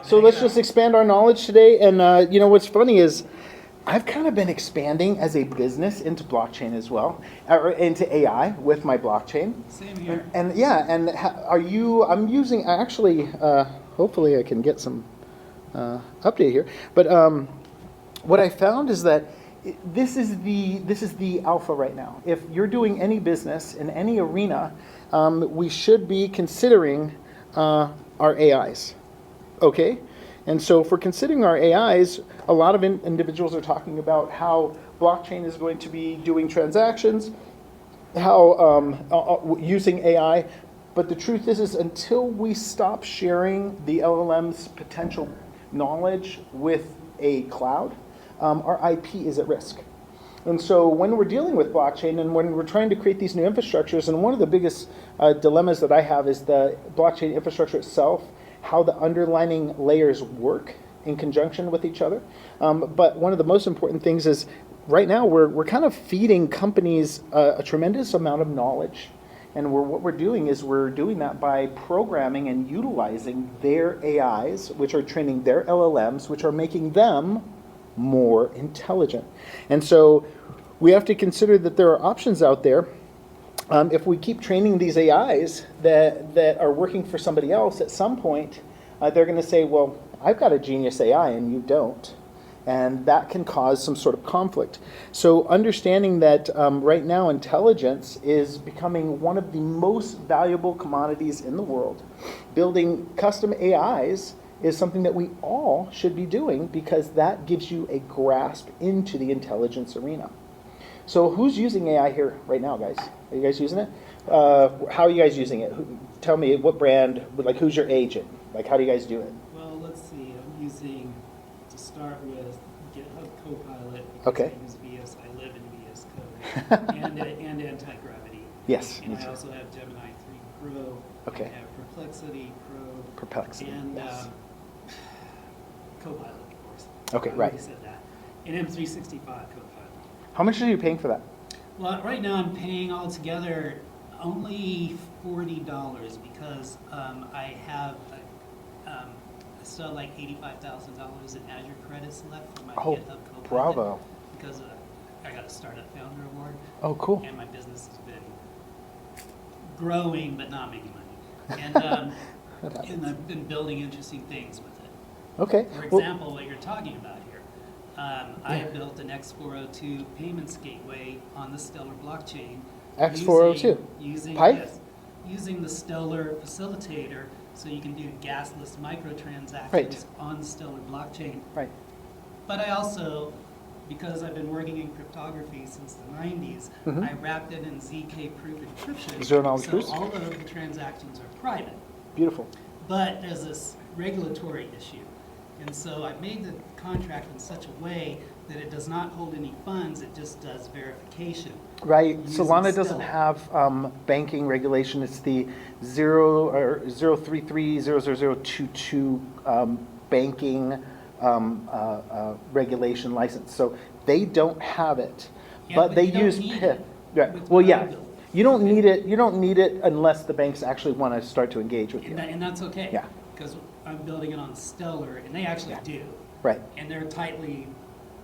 So let's just expand our knowledge today. And what's funny is I've kind of been expanding as a business into blockchain as well, or into AI with my blockchain. Same here. And yeah, and I'm using actually, hopefully I can get some update here. But what I found is that this is the alpha right now. If you're doing any business in any arena, we should be considering our AIs. Okay, and so if we're considering our AIs, a lot of individuals are talking about how blockchain is going to be doing transactions, how using AI. But the truth is until we stop sharing the LLM's potential knowledge with a cloud, our IP is at risk. And so when we're dealing with blockchain and when we're trying to create these new infrastructures, and one of the biggest dilemmas that I have is the blockchain infrastructure itself, how the underlying layers work in conjunction with each other. But one of the most important things is right now we're kind of feeding companies a tremendous amount of knowledge. And what we're doing is we're doing that by programming and utilizing their AIs, which are training their LLMs, which are making them more intelligent. And so we have to consider that there are options out there. If we keep training these AIs that are working for somebody else, at some point they're going to say, well, I've got a genius AI and you don't. And that can cause some sort of conflict. So understanding that right now intelligence is becoming one of the most valuable commodities in the world. Building custom AIs is something that we all should be doing because that gives you a grasp into the intelligence arena. So who's using AI here right now, guys? Are you guys using it? How are you guys using it? Tell me what brand, like who's your agent? Like how do you guys do it? Well, let's see. I'm using, to start with, GitHub Copilot. Okay. I use VS. I live in VS Code. and anti-gravity. Yes. And I also have Gemini 3 Pro. Okay. I have Perplexity Pro. Perplexity. And yes. Copilot, of course. Okay, I right. already said that. And M365 Copilot. How much are you paying for that? Well, right now I'm paying altogether only $40 because I have I still have like $85,000 in Azure credits left for my GitHub Copilot. Bravo. Because I got a Startup Founder Award. Oh, cool. And my business has been growing but not making money. And I've been building interesting things with it. Okay. For example, what you're talking about here. I have built an X402 payments gateway on the Stellar blockchain. X402? Using the Stellar facilitator, so you can do gasless microtransactions on the Stellar blockchain. Right. But I also, because I've been working in cryptography since the 90s, I wrapped it in ZK proof encryption. Zero knowledge proofs? So all of the transactions are private. Beautiful. But there's this regulatory issue. And so I made the contract in such a way that it does not hold any funds, it just does verification. Right. Solana doesn't have banking regulation. It's the 0330022 banking regulation license. So they don't have it. Yeah, but they use PIP. Right. Well, yeah. You don't need it. You don't need it unless the banks actually want to start to engage with you. And that's okay. Yeah. Because I'm building it on Stellar, and they actually do. Right. And they're tightly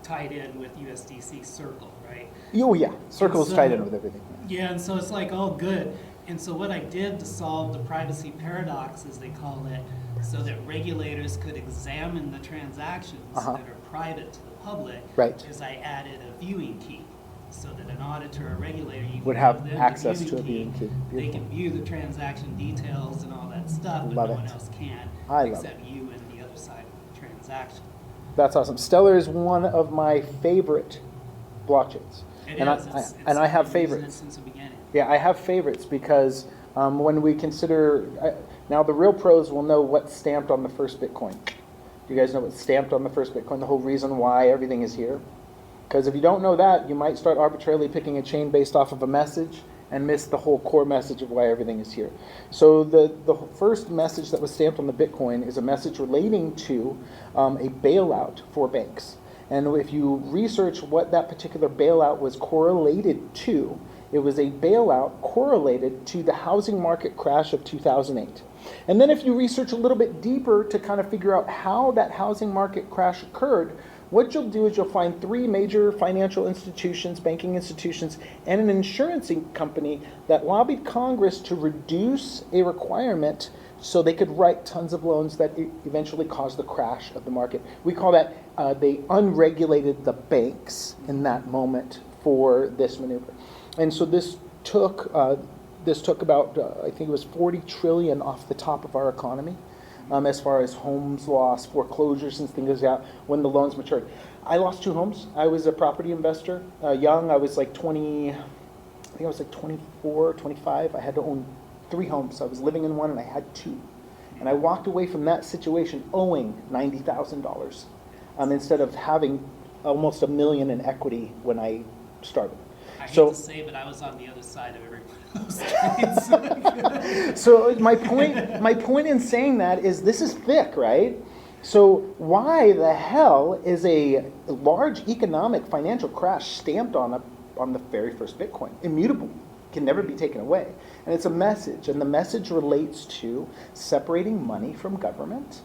tied in with USDC Circle, right? Oh, yeah. Circle's tied in with everything. Yeah, and so it's like, oh, good. And so what I did to solve the privacy paradox, as they call it, so that regulators could examine the transactions that are private to the public, is I added a viewing key. So that an auditor or regulator would have access to a viewing key. They can view the transaction details and all that stuff, but no one else can except you and the other side of the transaction. That's awesome. Stellar is one of my favorite blockchains. And I have favorites. Since the beginning. Yeah, I have favorites because when we consider, now the real pros will know what's stamped on the first Bitcoin. Do you guys know what's stamped on the first Bitcoin? The whole reason why everything is here? Because if you don't know that, you might start arbitrarily picking a chain based off of a message and miss the whole core message of why everything is here. So the first message that was stamped on the Bitcoin is a message relating to a bailout for banks. And if you research what that particular bailout was correlated to, It was a bailout correlated to the housing market crash of 2008. And then if you research a little bit deeper to kind of figure out how that housing market crash occurred, what you'll do is you'll find three major financial institutions, banking institutions, and an insurance company that lobbied Congress to reduce a requirement so they could write tons of loans that eventually caused the crash of the market. We call that they unregulated the banks in that moment for this maneuver. And so this took about, I think it was 40 trillion off the top of our economy. As far as homes lost, foreclosures and things like that, when the loans matured. I lost 2 homes. I was a property investor, young. I was like 20, I think I was like 24, 25. I had to own 3 homes. I was living in one and I had 2. And I walked away from that situation owing $90,000 instead of having almost $1 million in equity when I started. I hate to say, but I was on the other side of every one of those trades. So my point in saying that is this is thick, right? So why the hell is a large economic financial crash stamped on the very first Bitcoin? Immutable, can never be taken away. And it's a message, and the message relates to separating money from government.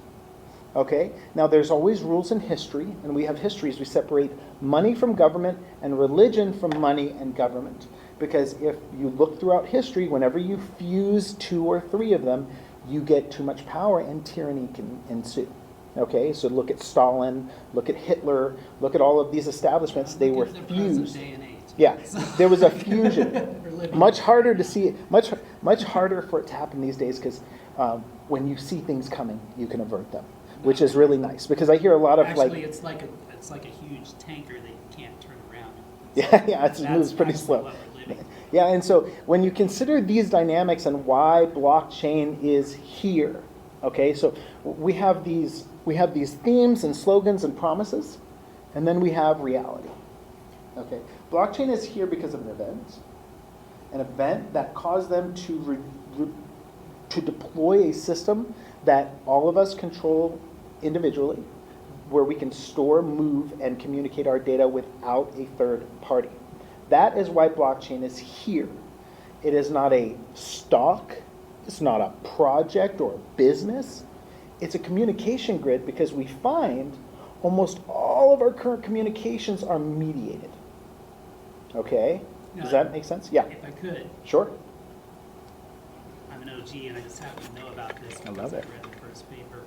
Okay, now there's always rules in history, and we have histories. We separate money from government and religion from money and government. Because if you look throughout history, whenever you fuse 2 or 3 of them, you get too much power and tyranny can ensue. Okay, so look at Stalin, look at Hitler, look at all of these establishments. They were fused. Yeah, there was a fusion. Much harder to see, much harder for it to happen these days because when you see things coming, you can avert them. Which is really nice because I hear a lot of actually, it's like a huge tanker that you can't turn around. Yeah, it moves pretty slow. Yeah, and so when you consider these dynamics and why blockchain is here, okay, so we have these themes and slogans and promises, and then we have reality. Okay, blockchain is here because of an event that caused them to deploy a system that all of us control individually, where we can store, move, and communicate our data without a third party. That is why blockchain is here. It is not a stock, it's not a project or a business. It's a communication grid because we find almost all of our current communications are mediated. Okay? Does that make sense? Yeah. If I could. Sure. I'm an OG and I just happen to know about this because I read the first paper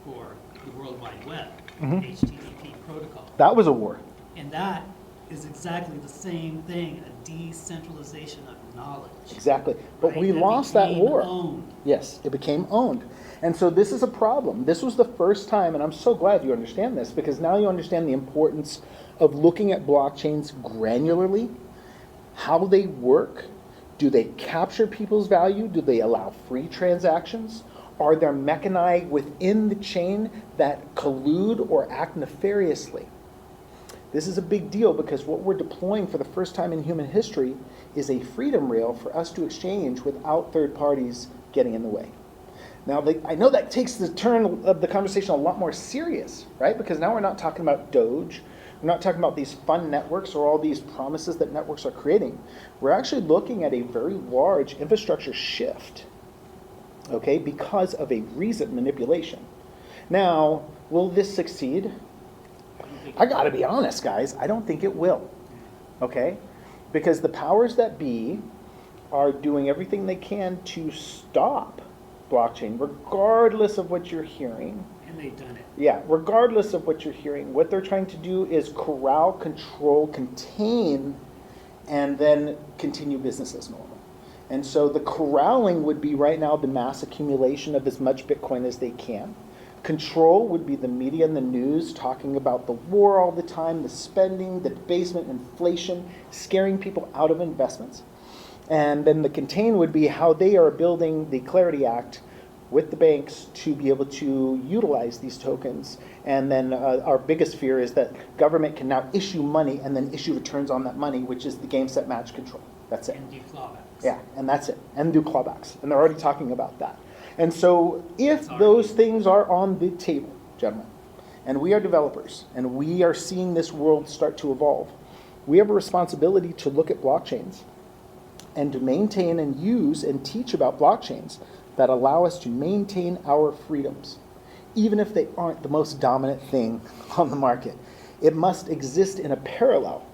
for the World Wide Web, HTTP protocol. That was a war. And that is exactly the same thing, a decentralization of knowledge. Exactly. But we lost that war. Yes, it became owned. And so this is a problem. This was the first time, and I'm so glad you understand this, because now you understand the importance of looking at blockchains granularly, how they work. Do they capture people's value? Do they allow free transactions? Are there mechani within the chain that collude or act nefariously? This is a big deal because what we're deploying for the first time in human history is a freedom rail for us to exchange without third parties getting in the way. Now, I know that takes the turn of the conversation a lot more serious, right? Because now we're not talking about Doge. We're not talking about these fun networks or all these promises that networks are creating. We're actually looking at a very large infrastructure shift, okay, because of a recent manipulation. Now, will this succeed? I gotta be honest, guys, I don't think it will, okay? Because the powers that be are doing everything they can to stop blockchain, regardless of what you're hearing. And they've done it. Yeah, regardless of what you're hearing. What they're trying to do is corral, control, contain, and then continue business as normal. And so the corralling would be right now the mass accumulation of as much Bitcoin as they can. Control would be the media and the news talking about the war all the time, the spending, the debasement, inflation, scaring people out of investments. And then the contain would be how they are building the Clarity Act with the banks to be able to utilize these tokens. And then our biggest fear is that government can now issue money and then issue returns on that money, which is the game, set, match, control. That's it. And do clawbacks. Yeah, and that's it. And do clawbacks. And they're already talking about that. And so if those things are on the table, gentlemen, and we are developers, and we are seeing this world start to evolve, we have a responsibility to look at blockchains and to maintain and use and teach about blockchains that allow us to maintain our freedoms, even if they aren't the most dominant thing on the market. It must exist in a parallel.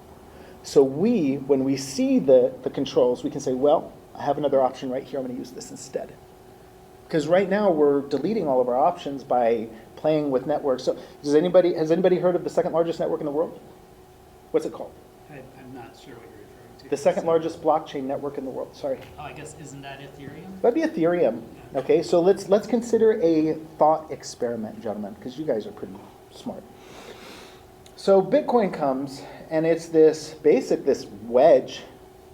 So when we see the controls, we can say, well, I have another option right here, I'm going to use this instead. Because right now we're deleting all of our options by playing with networks. So has anybody heard of the second largest network in the world? What's it called? I'm not sure what you're referring to. The second largest blockchain network in the world, sorry. Oh, I guess, isn't that Ethereum? That'd be Ethereum. Okay, so let's consider a thought experiment, gentlemen, because you guys are pretty smart. So Bitcoin comes, and it's this wedge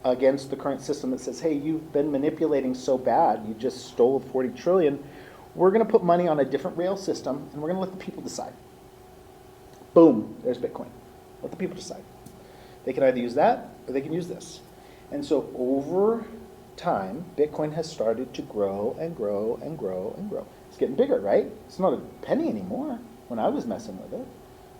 against the current system that says, hey, you've been manipulating so bad, you just stole 40 trillion. We're going to put money on a different rail system, and we're going to let the people decide. Boom, there's Bitcoin. Let the people decide. They can either use that, or they can use this. And so over time, Bitcoin has started to grow and grow and grow and grow. It's getting bigger, right? It's not a penny anymore when I was messing with it,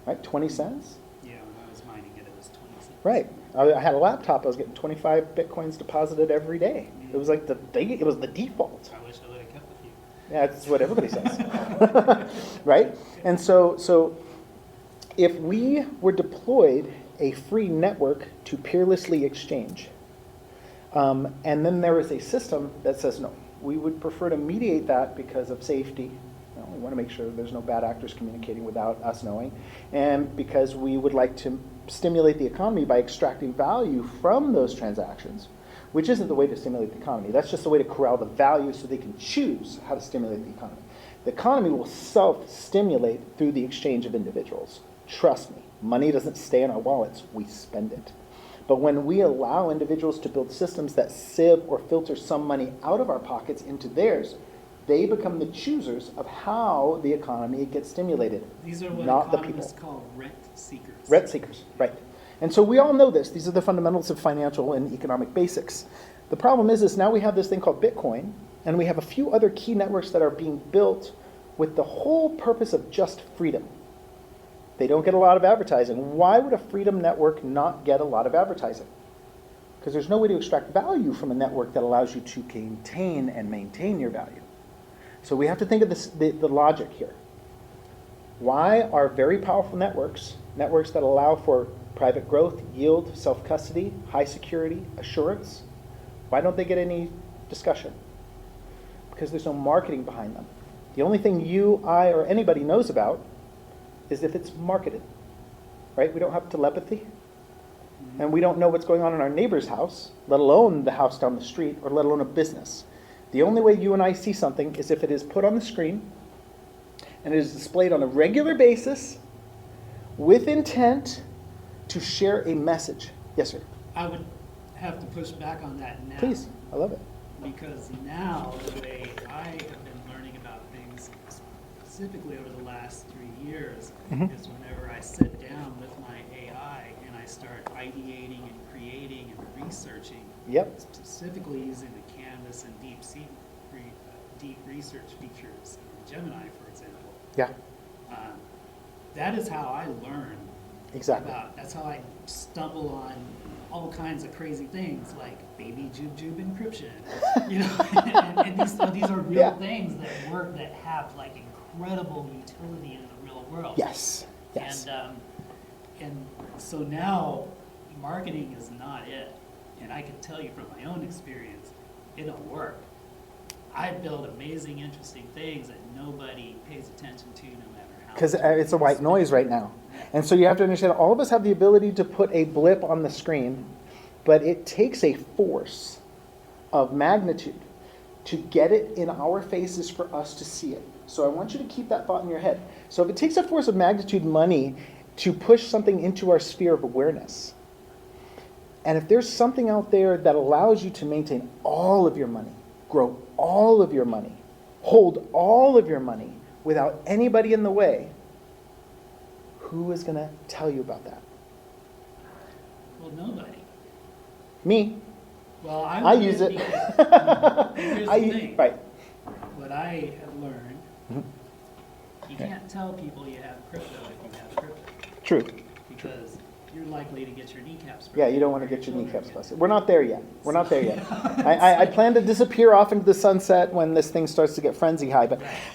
right? 20 cents? Yeah, when I was mining it, it was 20 cents. Right. I had a laptop. I was getting 25 Bitcoins deposited every day. It was like it was the default. I wish I would have kept with you. Yeah, that's what everybody says. Right? And so if we were deployed a free network to peerlessly exchange, and then there is a system that says, no, we would prefer to mediate that because of safety. We want to make sure there's no bad actors communicating without us knowing, and because we would like to stimulate the economy by extracting value from those transactions, which isn't the way to stimulate the economy. That's just a way to corral the value so they can choose how to stimulate the economy. The economy will self-stimulate through the exchange of individuals. Trust me, money doesn't stay in our wallets, we spend it. But when we allow individuals to build systems that sieve or filter some money out of our pockets into theirs, they become the choosers of how the economy gets stimulated, These are what not the economists people. call rent seekers. Rent seekers, right. And so we all know this. These are the fundamentals of financial and economic basics. The problem is now we have this thing called Bitcoin, and we have a few other key networks that are being built with the whole purpose of just freedom. They don't get a lot of advertising. Why would a freedom network not get a lot of advertising? Because there's no way to extract value from a network that allows you to contain and maintain your value. So we have to think of this, the logic here. Why are very powerful networks that allow for private growth, yield, self-custody, high security, assurance, why don't they get any discussion? Because there's no marketing behind them. The only thing you, I, or anybody knows about is if it's marketed, right? We don't have telepathy, and we don't know what's going on in our neighbor's house, let alone the house down the street, or let alone a business. The only way you and I see something is if it is put on the screen and it is displayed on a regular basis with intent to share a message. Yes, sir. I would have to push back on that now. Please, I love it. Because now the way I have been learning about things, specifically over the last 3 years, is whenever I sit down with my AI and I start ideating and creating and researching, specifically using the Canvas and deep research features in Gemini, for example. Yeah. That is how I learn. Exactly. That's how I stumble on all kinds of crazy things like baby jube encryption, and these are real things that work, that have like incredible utility in the real world. Yes. And so now marketing is not it, and I can tell you from my own experience, it don't work. I build amazing, interesting things that nobody pays attention to, no matter how. Because it's a white noise right now. And so you have to understand, all of us have the ability to put a blip on the screen, but it takes a force of magnitude to get it in our faces for us to see it. So I want you to keep that thought in your head. So if it takes a force of magnitude money to push something into our sphere of awareness, and if there's something out there that allows you to maintain all of your money, grow all of your money, hold all of your money without anybody in the way, who is going to tell you about that? Well, nobody. Me. Well, I use it. Here's the thing. Right. What I have learned, you can't tell people you have crypto if you have crypto. True. Because you're likely to get your kneecaps broken. Yeah, you don't want to get your kneecaps busted. We're not there yet. We're not there yet. I plan to disappear off into the sunset when this thing starts to get frenzy high.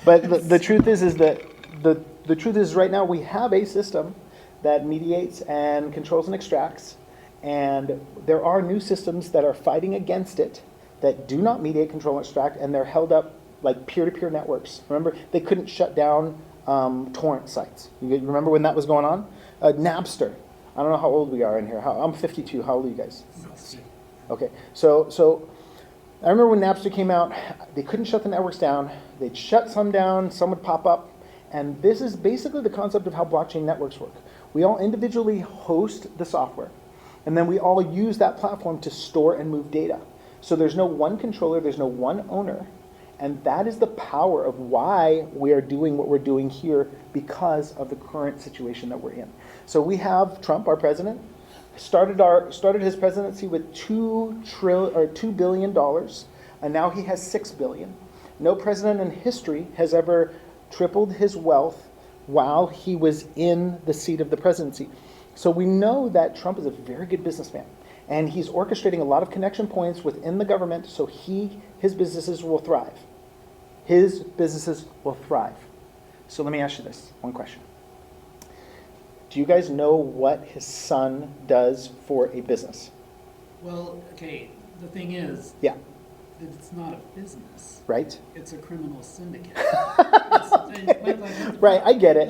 But the truth is that the truth is right now we have a system that mediates and controls and extracts, and there are new systems that are fighting against it that do not mediate, control, and extract, and they're held up like peer-to-peer networks. Remember, they couldn't shut down torrent sites. You remember when that was going on? Napster. I don't know how old we are in here. I'm 52. How old are you guys? 60. Okay. So I remember when Napster came out, they couldn't shut the networks down. They'd shut some down, some would pop up. And this is basically the concept of how blockchain networks work. We all individually host the software, and then we all use that platform to store and move data. So there's no one controller, there's no one owner. And that is the power of why we are doing what we're doing here, because of the current situation that we're in. So we have Trump, our president, started his presidency with $2 billion, and now he has $6 billion. No president in history has ever tripled his wealth while he was in the seat of the presidency. So we know that Trump is a very good businessman, and he's orchestrating a lot of connection points within the government so his businesses will thrive. His businesses will thrive. So let me ask you this, one question. Do you guys know what his son does for a business? Well, okay, the thing is, Yeah. it's not a business. Right? It's a criminal syndicate. Right, I get it.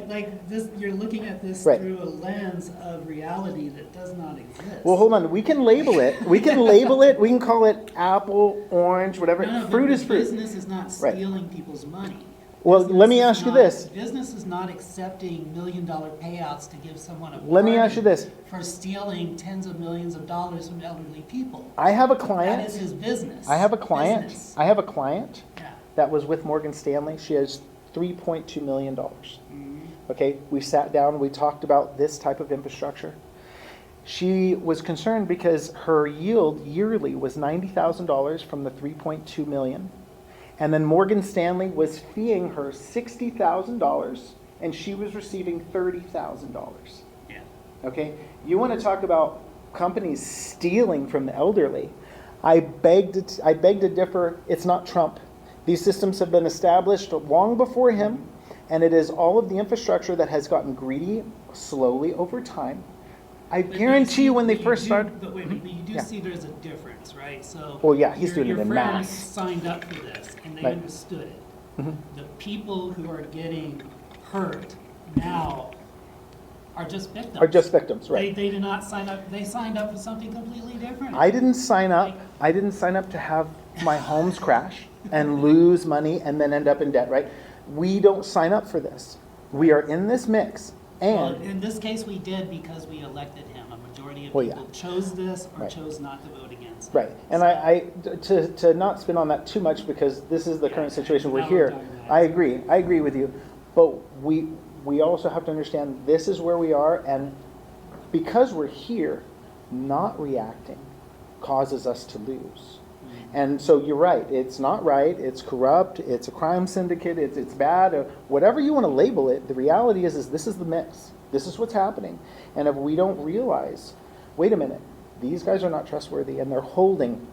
Like this, you're looking at this Right. through a lens of reality that does not exist. Well, hold on. We can label it. We can call it apple, orange, whatever. No, Fruit but is fruit. Business is not Right. stealing people's money. Well, Business let me is ask you not- this. Business is not accepting $1 million payouts to give someone a Let me pardon ask you this. for stealing tens of millions of dollars from elderly people. I have a That is client. his business. I have a client. Business. I have a client Yeah. that was with Morgan Stanley. She has $3.2 million. Mhm. Okay, we sat down, we talked about this type of infrastructure. She was concerned because her yield yearly was $90,000 from the 3.2 million. And then Morgan Stanley was feeing her $60,000 and she was receiving $30,000. Yeah. Okay, you want to talk about companies stealing from the elderly. I beg to differ. It's not Trump. These systems have been established long before him, and it is all of the infrastructure that has gotten greedy slowly over time. I But guarantee you when they but first do- started. But wait a minute, but you do Yeah. see there's a difference, right? So. Well, yeah, he's your- doing it in Your friend mass. signed up for this, and they Right. understood it. Mhm. The people who are getting hurt now are just victims. Are just victims, right? They did not sign up, they signed up for something completely different. I didn't sign up. I didn't sign up to have my homes crash and lose money and then end up in debt, right? We don't sign up for this. We are in this mix, Well, and in this case, we did because we elected him. A majority of Well, yeah. people chose this or Right. chose not to vote against. right. And to not spin on that too much because this is the current situation we're Now we're here. talking about it. I agree with you, but we also have to understand this is where we are, and because we're here, not reacting causes us to lose. And so you're right, it's not right, it's corrupt, it's a crime syndicate, it's bad, or whatever you want to label it. The reality is this is the mix. This is what's happening. And if we don't realize, wait a minute, these guys are not trustworthy and they're holding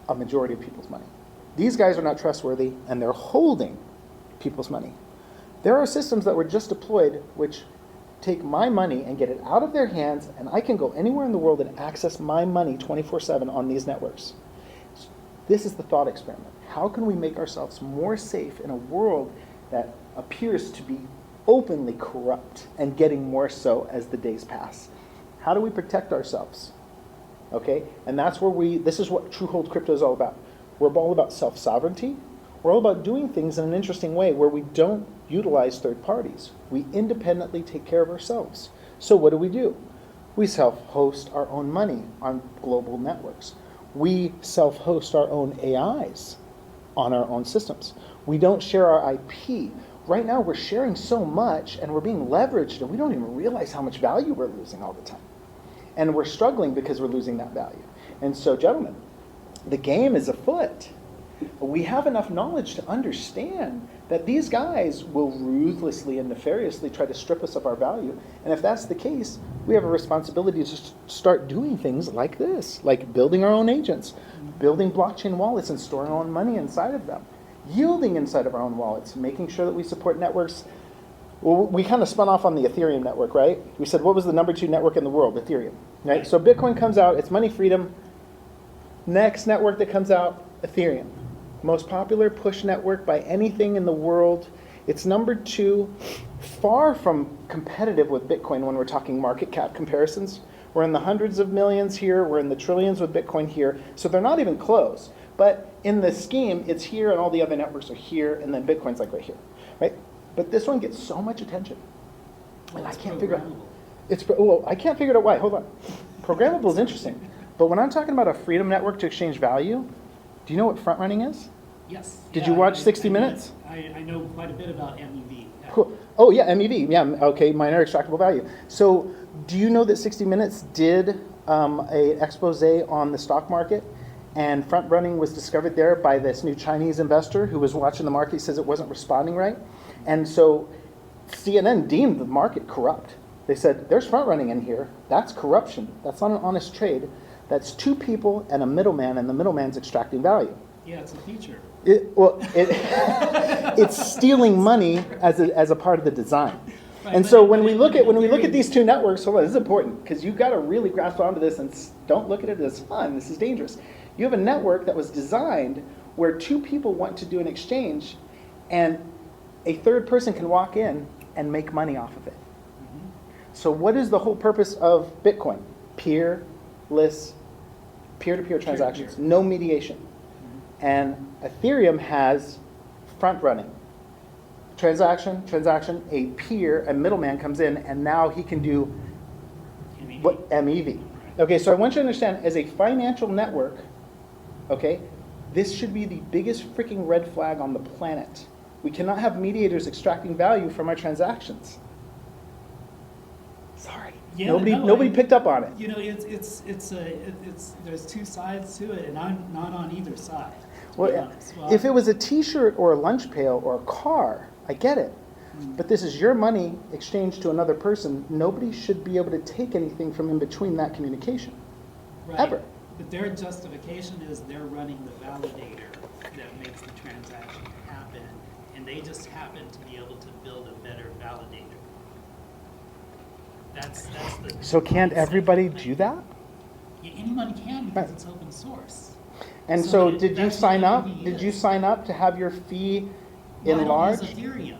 a majority of people's money. These guys are not trustworthy and they're holding people's money. There are systems that were just deployed which take my money and get it out of their hands, and I can go anywhere in the world and access my money 24/7 on these networks. This is the thought experiment. How can we make ourselves more safe in a world that appears to be openly corrupt and getting more so as the days pass? How do we protect ourselves? Okay, and that's where this is what True Hold Crypto is all about. We're all about self-sovereignty. We're all about doing things in an interesting way where we don't utilize third parties. We independently take care of ourselves. So what do? We self-host our own money on global networks. We self-host our own AIs on our own systems. We don't share our IP. Right now we're sharing so much and we're being leveraged and we don't even realize how much value we're losing all the time. And we're struggling because we're losing that value. And so, gentlemen, the game is afoot. We have enough knowledge to understand that these guys will ruthlessly and nefariously try to strip us of our value. And if that's the case, we have a responsibility to start doing things like this, like building our own agents, building blockchain wallets and storing our own money inside of them, yielding inside of our own wallets, making sure that we support networks. Well, we kind of spun off on the Ethereum network, right? We said, what was the number 2 network in the world? Ethereum, right? So Bitcoin comes out, it's money freedom. Next network that comes out, Ethereum. Most popular push network by anything in the world. It's number 2, far from competitive with Bitcoin when we're talking market cap comparisons. We're in the hundreds of millions here, we're in the trillions with Bitcoin here, so they're not even close. But in the scheme, it's here and all the other networks are here, and then Bitcoin's like right here, right? But this one gets so much attention. Well, and it's I can't figure out. programmable. I can't figure out why. Hold on. Programmable is interesting. But when I'm talking about a freedom network to exchange value, do you know what front running is? Yes. Did you watch 60 Minutes? I know quite a bit about MEV. Yeah. Cool. Oh, yeah, MEV. Yeah, okay, minor extractable value. So do you know that 60 Minutes did a expose on the stock market? And front running was discovered there by this new Chinese investor who was watching the market. He says it wasn't responding right. And so CNN deemed the market corrupt. They said, there's front running in here. That's corruption. That's not an honest trade. That's 2 people and a middleman, and the middleman's extracting value. Yeah, it's a feature. It's stealing money as a part of the design. Right, And so when we look at these 2 networks, hold on, this is important, because you've got to really grasp onto this and don't look at it as fun. This is dangerous. You have a network that was designed where 2 people want to do an exchange, and a third person can walk in and make money off of it. Mm-hmm. So what is the whole purpose of Bitcoin? Peerless, peer-to-peer transactions, no mediation. Mm-hmm. And Ethereum has front running. Transaction, a peer, a middleman comes in, and now he can do MEV. what MEV. Okay, so I want you to understand, as a financial network, okay, this should be the biggest freaking red flag on the planet. We cannot have mediators extracting value from our transactions. Sorry, Yeah, nobody picked up on it. You know, there's 2 sides to it, and I'm not on either side. Well, if it was a T-shirt or a lunch pail or a car, I get it. But this is your money exchanged to another person. Nobody should be able to take anything from in between that communication, Right. ever. But their justification is they're running the validator that makes the transaction happen, and they just happen to be able to build a better validator. That's the. So can't mindset everybody behind do it. that? Yeah, anyone can because Right. it's open source. And so So did you that's sign what up? MEV Did you is. sign up to have your fee Well, enlarged? I don't use Ethereum.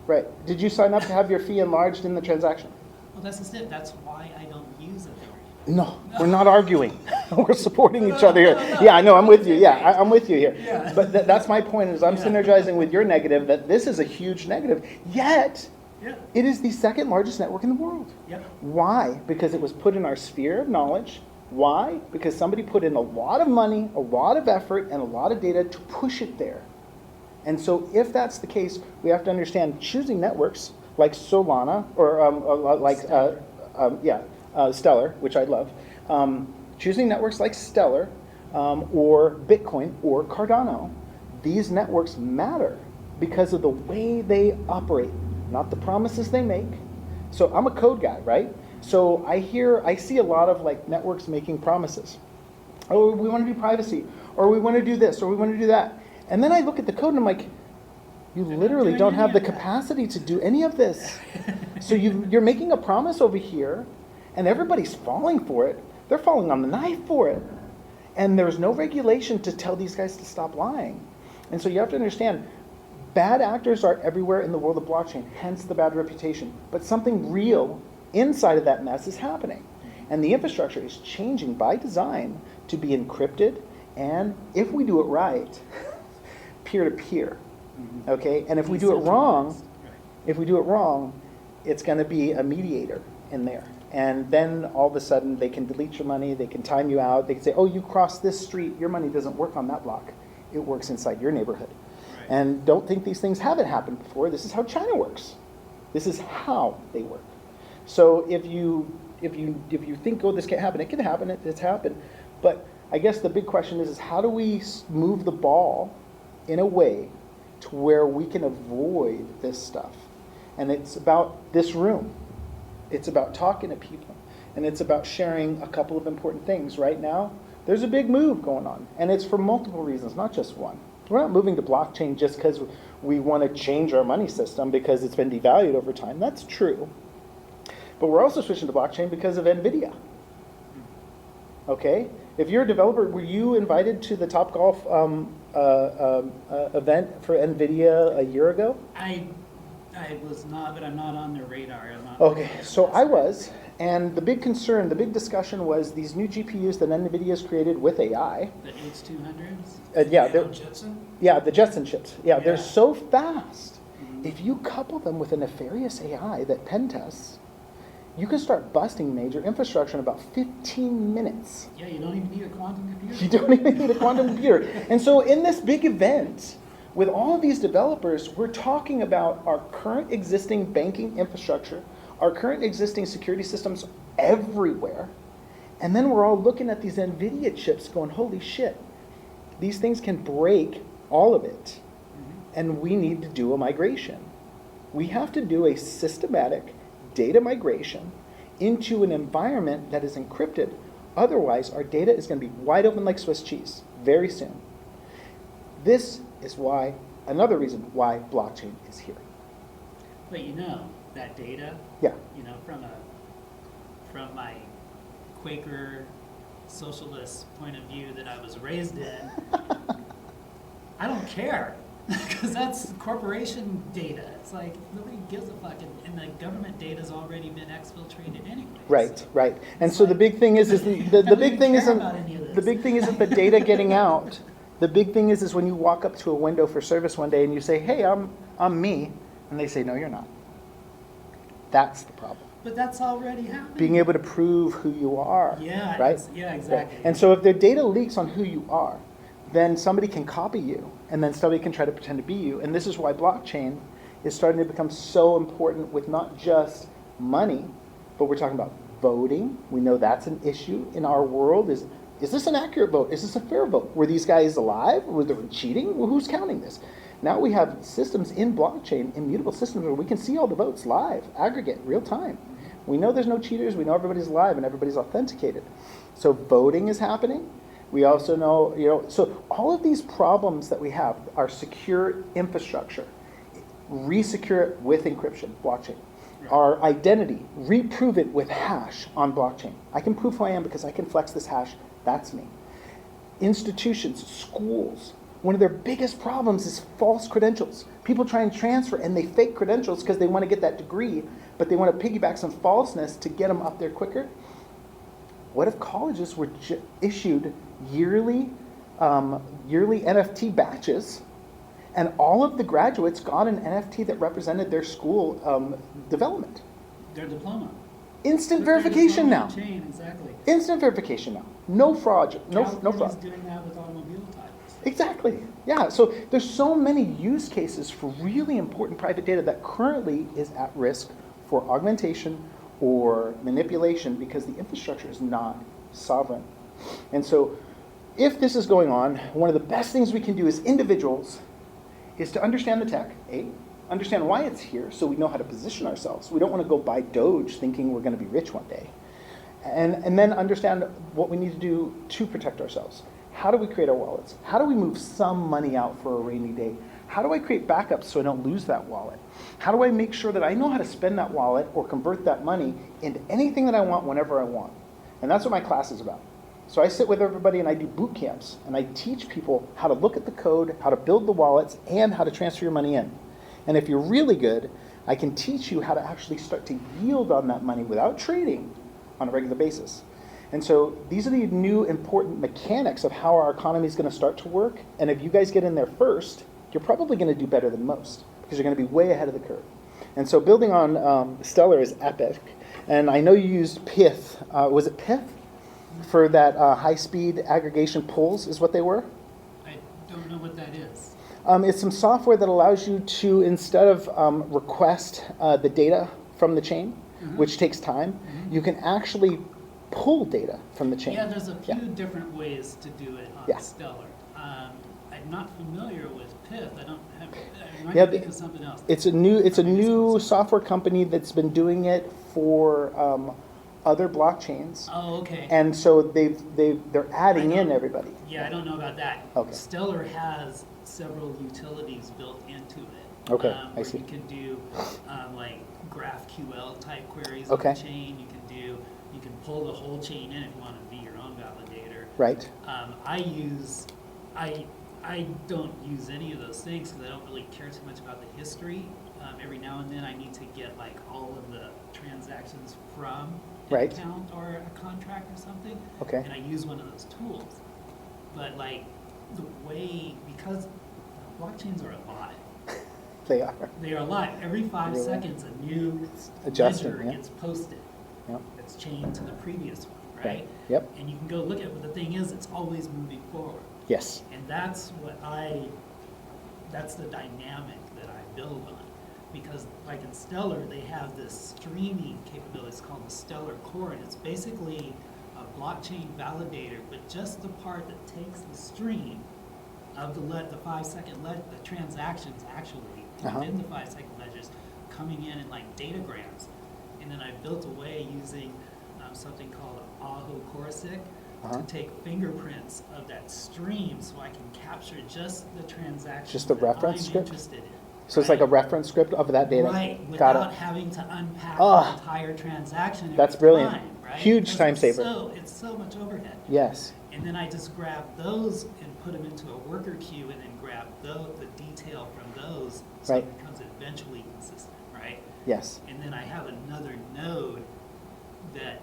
Right. Did you sign up to have your fee enlarged in the transaction? Well, that's just it. That's why I don't use Ethereum. No, we're not arguing. We're supporting each other here. Yeah, I know, I'm with you. Yeah, I'm with you here. Yeah. But that's my point, is I'm Yeah. synergizing with your negative, that this is a huge negative. Yet, Yeah. it is the 2nd largest network in the world. Yep. Why? Because it was put in our sphere of knowledge. Why? Because somebody put in a lot of money, a lot of effort, and a lot of data to push it there. And so if that's the case, we have to understand choosing networks like Solana, or like, Stellar, which I love. Choosing networks like Stellar, or Bitcoin, or Cardano. These networks matter because of the way they operate, not the promises they make. So I'm a code guy, right? So I see a lot of like networks making promises. Oh, we want to do privacy, or we want to do this, or we want to do that. And then I look at the code and I'm like, you literally doing don't any have the of that. capacity to do any of this. So you're making a promise over here, and everybody's falling for it. They're falling on the knife for it. And there's no regulation to tell these guys to stop lying. And so you have to understand, bad actors are everywhere in the world of blockchain, hence the bad reputation. But something real inside of that mess is happening. And the infrastructure is changing by design to be encrypted, and if we do it right, peer-to-peer. Okay? And if we do it wrong, it's going to be a mediator in there. And then all of a sudden they can delete your money, they can time you out, they can say, oh, you crossed this street, your money doesn't work on that block. It works inside your neighborhood. Right. And don't think these things haven't happened before. This is how China works. This is how they work. So if you think, oh, this can't happen, it can happen, it's happened. But I guess the big question is how do we move the ball in a way to where we can avoid this stuff? And it's about this room. It's about talking to people. And it's about sharing a couple of important things. Right now, there's a big move going on. And it's for multiple reasons, not just one. We're not moving to blockchain just because we want to change our money system because it's been devalued over time. That's true. But we're also switching to blockchain because of NVIDIA. Okay? If you're a developer, were you invited to the Topgolf event for NVIDIA a year ago? I was not, but I'm not on their radar. I'm not Okay, so I was, and the big concern, the big discussion was these new GPUs that NVIDIA's created with AI. The H200s? Yeah, Jetson? yeah, the Jetson chips. Yeah, they're Yeah. so fast. If you couple them with a nefarious AI that pen tests, you can start busting major infrastructure in about 15 minutes. Yeah, you don't even need a quantum computer. You don't even need a quantum computer. And so in this big event, with all of these developers, we're talking about our current existing banking infrastructure, our current existing security systems everywhere, and then we're all looking at these NVIDIA chips going, holy shit, these things can break all of it, and we need to do a migration. We have to do a systematic data migration into an environment that is encrypted. Otherwise, our data is going to be wide open like Swiss cheese very soon. This is why, another reason why blockchain is here. But you know, that data, Yeah. you know, from my Quaker socialist point of view that I was raised in, I don't care. Because that's corporation data. It's like nobody gives a fuck, and the government data's already been exfiltrated anyway. Right, so. right. And It's so like- the big thing is the I don't big even thing care isn't about any of this. the big thing isn't the data getting out. The big thing is when you walk up to a window for service one day and you say, "Hey, I'm me," and they say, "No, you're not." That's the problem. But that's already happening. Being able to prove who you are. Yeah, Right. yeah, exactly. Right. And so if the data leaks on who you are, then somebody can copy you, and then somebody can try to pretend to be you. And this is why blockchain is starting to become so important with not just money, but we're talking about voting. We know that's an issue in our world. Is this an accurate vote? Is this a fair vote? Were these guys alive? Was there cheating? Well, who's counting this? Now we have systems in blockchain, immutable systems, where we can see all the votes live, aggregate, real time. We know there's no cheaters. We know everybody's live and everybody's authenticated. So voting is happening. We also know, so all of these problems that we have are secure infrastructure. Resecure it with encryption, blockchain. Right. Our identity, reprove it with hash on blockchain. I can prove who I am because I can flex this hash. That's me. Institutions, schools, one of their biggest problems is false credentials. People try and transfer and they fake credentials because they want to get that degree, but they want to piggyback some falseness to get them up there quicker. What if colleges were issued yearly NFT batches, and all of the graduates got an NFT that represented their school development? Their diploma. Instant Put their verification diploma now. on chain, exactly. Instant verification now. No fraud. No California's fraud. doing that with automobile titles. Exactly. Yeah. So there's so many use cases for really important private data that currently is at risk for augmentation or manipulation because the infrastructure is not sovereign. And so if this is going on, one of the best things we can do as individuals is to understand the tech, understand why it's here so we know how to position ourselves. We don't want to go buy Doge thinking we're going to be rich one day. And then understand what we need to do to protect ourselves. How do we create our wallets? How do we move some money out for a rainy day? How do I create backups so I don't lose that wallet? How do I make sure that I know how to spend that wallet or convert that money into anything that I want whenever I want? And that's what my class is about. So I sit with everybody and I do boot camps and I teach people how to look at the code, how to build the wallets, and how to transfer your money in. And if you're really good, I can teach you how to actually start to yield on that money without trading on a regular basis. And so these are the new important mechanics of how our economy is going to start to work. And if you guys get in there first, you're probably going to do better than most because you're going to be way ahead of the curve. And so building on Stellar is epic. And I know you used Pith. Was it Pith? For that high-speed aggregation pulls is what they were? I don't know what that is. It's some software that allows you to, instead of request the data from the chain, which takes time, you can actually pull data from the chain. Yeah, there's a few different ways to do it on Yeah. Stellar. I'm not familiar with Pith. I don't have. I might Yeah, think of something else. It's a new software company that's been doing it for other blockchains. Oh, okay. And so they're adding in everybody. Yeah, I don't know about that. Okay. Stellar has several utilities built into it. Okay, I where see. You can do like GraphQL type queries Okay. on the chain. You can pull the whole chain in if you want to be your own validator. Right. I don't use any of those things because I don't really care too much about the history. Every now and then I need to get like all of the transactions from an Right. account or a contract or something. Okay. And I use one of those tools. But like the way, because blockchains are alive. They are. They are alive. Every 5 Really? seconds a new Adjustment, ledger yeah. gets posted. Yep. That's chained to the previous one, right? Right. Yep. And you can go look at it, but the thing is it's always moving forward. Yes. And that's the dynamic that I build on. Because like in Stellar, they have this streaming capability. It's called the Stellar Core, and it's basically a blockchain validator, but just the part that takes the stream of the 5 second the transactions actually within the 5 second ledgers coming in like datagrams. And then I built a way using something called Aho Corsic to take fingerprints of that stream so I can capture just the transactions Just the that reference I'm script? interested in. So it's like a reference script of that data. Right, Got without it. having to unpack Ah, the entire transaction every that's brilliant. time, right? Huge Because time it's saver. It's so much overhead. Yes. And then I just grab those and put them into a worker queue and then grab the detail from those so Right. it becomes eventually consistent, right? Yes. And then I have another node that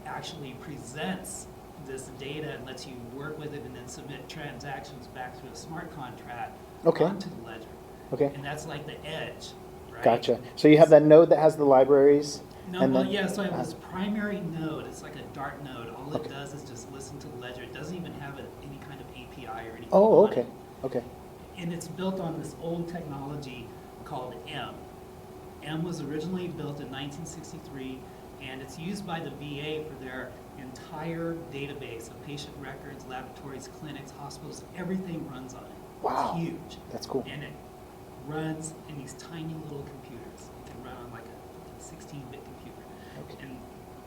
actually presents this data and lets you work with it and then submit transactions back to a smart contract Okay. onto the ledger. Okay. And that's like the edge, right? Gotcha. So you have that node that has the libraries. No, and well, then- yeah, so I have this primary node. It's like a Dart node. All it Okay. does is just listen to the ledger. It doesn't even have any kind of API or anything. Oh, on okay. it. Okay. And it's built on this old technology called M. M was originally built in 1963, and it's used by the VA for their entire database of patient records, laboratories, clinics, hospitals. Everything runs on it. Wow. It's huge. That's cool. And it runs in these tiny little computers. It can run on like a 16-bit computer Okay. and